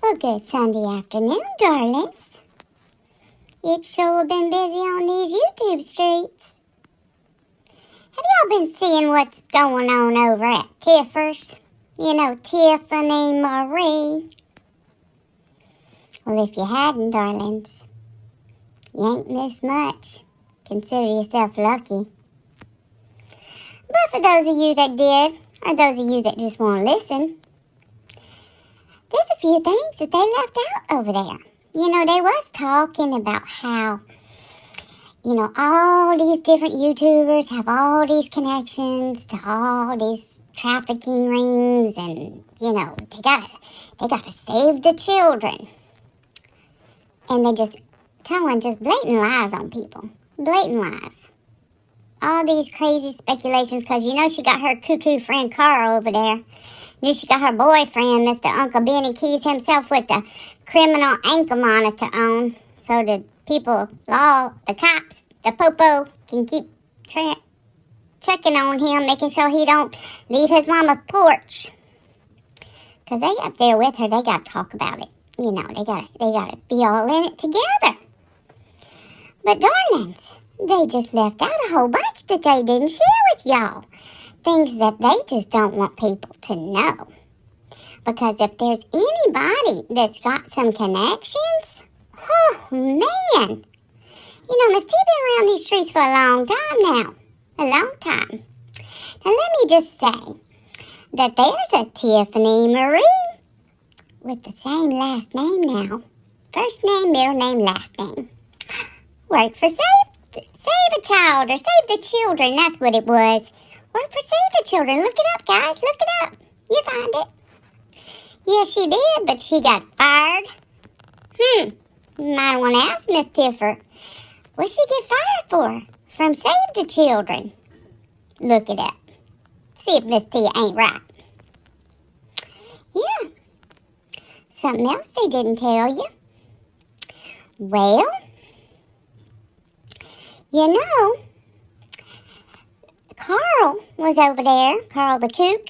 Well, good Sunday afternoon, darlings. It's sure been busy on these YouTube streets. Have y'all been seeing what's going on over at Tiffer's? You know, Tiffany Marie. Well, if you hadn't, darlings, you ain't missed much. Consider yourself lucky. But for those of you that did, or those of you that just want to listen, there's a few things that they left out over there. You know, they was talking about how, you know, all these different YouTubers have all these connections to all these trafficking rings, and, you know, they gotta save the children. And they just telling just blatant lies on people. Blatant lies. All these crazy speculations, because you know she got her cuckoo friend Carl over there. Then she got her boyfriend, Mr. Uncle Benny Keys himself, with the criminal ankle monitor on. So the people, the cops, the popo can keep checking on him, making sure he don't leave his mama's porch. Because they up there with her, they got to talk about it. You know, they gotta be all in it together. But darlings, they just left out a whole bunch that they didn't share with y'all. Things that they just don't want people to know. Because if there's anybody that's got some connections, oh man. You know, Miss T been around these streets for a long time now. A long time. Now let me just say that there's a Tiffany Marie with the same last name now. First name, middle name, last name. Work for Save a Child, or Save the Children, that's what it was. Work for Save the Children. Look it up, guys. Look it up. You find it. Yeah, she did, but she got fired. You might want to ask Miss Tiffer. What'd she get fired for? From Save the Children. Look it up. See if Miss T ain't right. Yeah. Something else they didn't tell you. Well, you know, Carl was over there, Carl the Kook.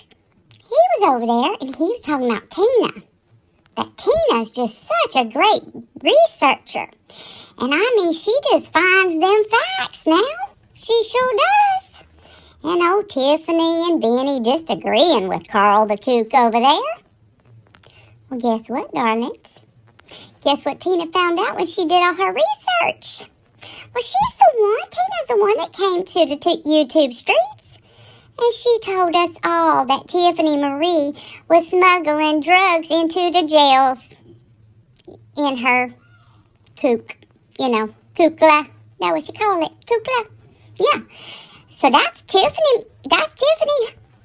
He was over there, and he was talking about Tina. That Tina's just such a great researcher. And I mean, she just finds them facts now. She sure does. And old Tiffany and Benny just agreeing with Carl the Kook over there. Well, guess what, darlings? Guess what Tina found out when she did all her research? Well, Tina's the one that came to the YouTube streets. And she told us all that Tiffany Marie was smuggling drugs into the jails in her kook. You know, kookla. That's what you call it, kookla. Yeah. So that's Tiffany.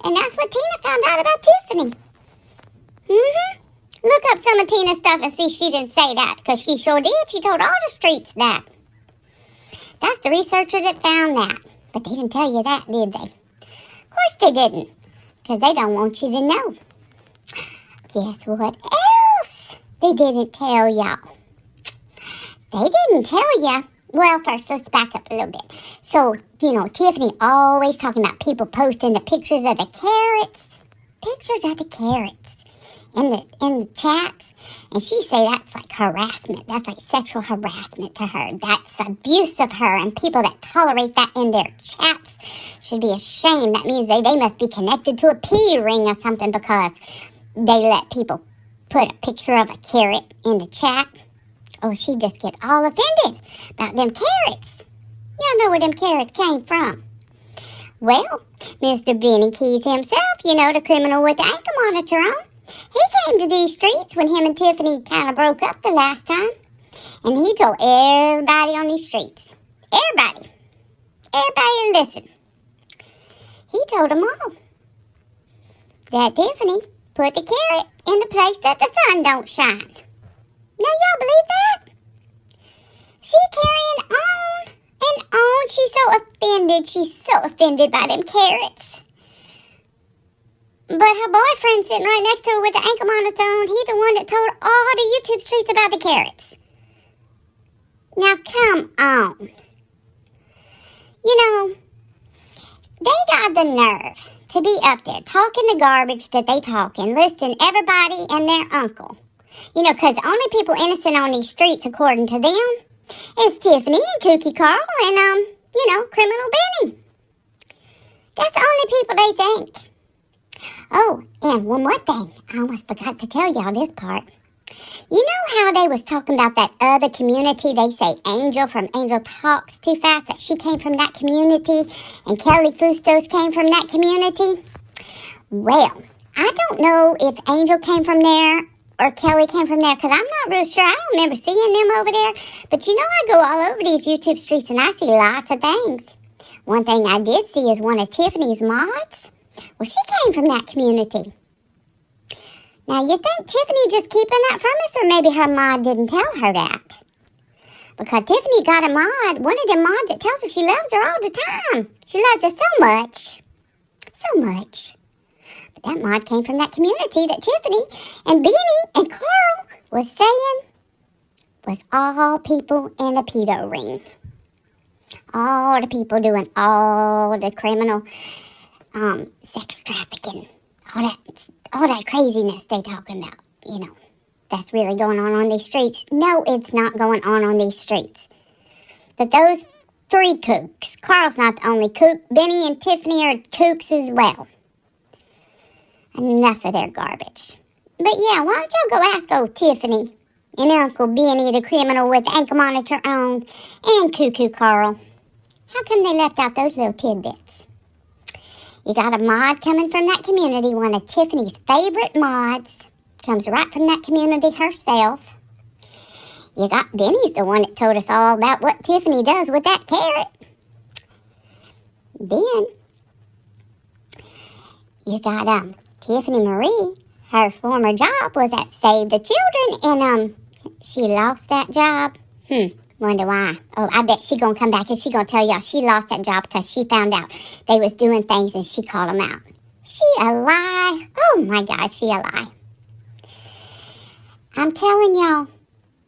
And that's what Tina found out about Tiffany. Look up some of Tina's stuff and see she didn't say that, because she sure did. She told all the streets that. That's the researcher that found that. But they didn't tell you that, did they? Of course they didn't, because they don't want you to know. Guess what else they didn't tell y'all? They didn't tell you. Well, first, let's back up a little bit. So, you know, Tiffany always talking about people posting the pictures of the carrots. Pictures of the carrots in the chats. And she say that's like harassment. That's like sexual harassment to her. That's abuse of her. And people that tolerate that in their chats should be ashamed. That means they must be connected to a P ring or something, because they let people put a picture of a carrot in the chat. Oh, she just get all offended about them carrots. Y'all know where them carrots came from. Well, Mr. Benny Keys himself, you know, the criminal with the ankle monitor on, he came to these streets when him and Tiffany kind of broke up the last time. And he told everybody on these streets, everybody listen. He told them all that Tiffany put the carrot in the place that the sun don't shine. Now, y'all believe that? She carrying on and on. She's so offended. She's so offended by them carrots. But her boyfriend sitting right next to her with the ankle monitor on, he's the one that told all the YouTube streets about the carrots. Now, come on. You know, they got the nerve to be up there talking the garbage that they talking, listing everybody and their uncle You know, because the only people innocent on these streets, according to them, is Tiffany and Kooky Carl and, Criminal Benny. That's the only people they think. Oh, and one more thing. I almost forgot to tell y'all this part. You know how they was talking about that other community? They say Angel from Angel Talks Too Fast, that she came from that community, and Kelly Fustos came from that community? Well, I don't know if Angel came from there or Kelly came from there, because I'm not real sure. I don't remember seeing them over there. But you know, I go all over these YouTube streets and I see lots of things. One thing I did see is one of Tiffany's mods. Well, she came from that community. Now, you think Tiffany just keeping that from us, or maybe her mod didn't tell her that? Because Tiffany got a mod, one of them mods that tells her she loves her all the time. She loves her so much. So much. But that mod came from that community that Tiffany and Benny and Carl was saying was all people in the pedo ring. All the people doing all the criminal sex trafficking. All that craziness they talking about, that's really going on these streets. No, it's not going on these streets. But those three kooks, Carl's not the only kook, Benny and Tiffany are kooks as well. Enough of their garbage. But yeah, why don't y'all go ask old Tiffany and Uncle Benny, the criminal with the ankle monitor on, and Cuckoo Carl. How come they left out those little tidbits? You got a mod coming from that community, one of Tiffany's favorite mods. Comes right from that community herself. You got Benny's the one that told us all about what Tiffany does with that carrot. Then, you got Tiffany Marie. Her former job was at Save the Children, and she lost that job. Wonder why. Oh, I bet she gonna come back and she gonna tell y'all she lost that job because she found out they was doing things and she called them out. She a lie. Oh my God, she a lie. I'm telling y'all,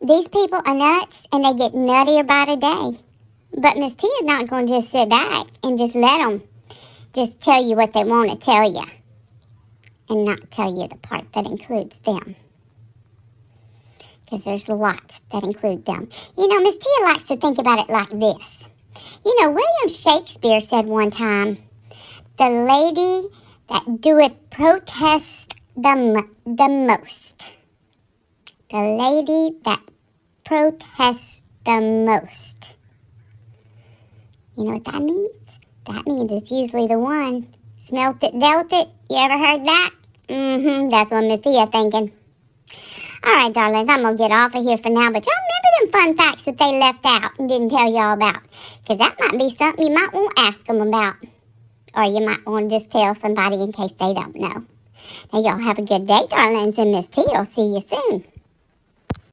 these people are nuts and they get nuttier by the day. But Miss T is not gonna just sit back and just let them just tell you what they want to tell you and not tell you the part that includes them. Because there's lots that include them. Miss Tia likes to think about it like this. William Shakespeare said one time, the lady that doeth protest the most. The lady that protests the most. You know what that means? That means it's usually the one. Smelt it, dealt it. You ever heard that? That's what Miss Tia thinking. Alright, darlings, I'm going to get off of here for now. But y'all remember them fun facts that they left out and didn't tell y'all about? Because that might be something you might want to ask them about. Or you might want to just tell somebody in case they don't know. Now, y'all have a good day, darlings, and Miss T will see you soon.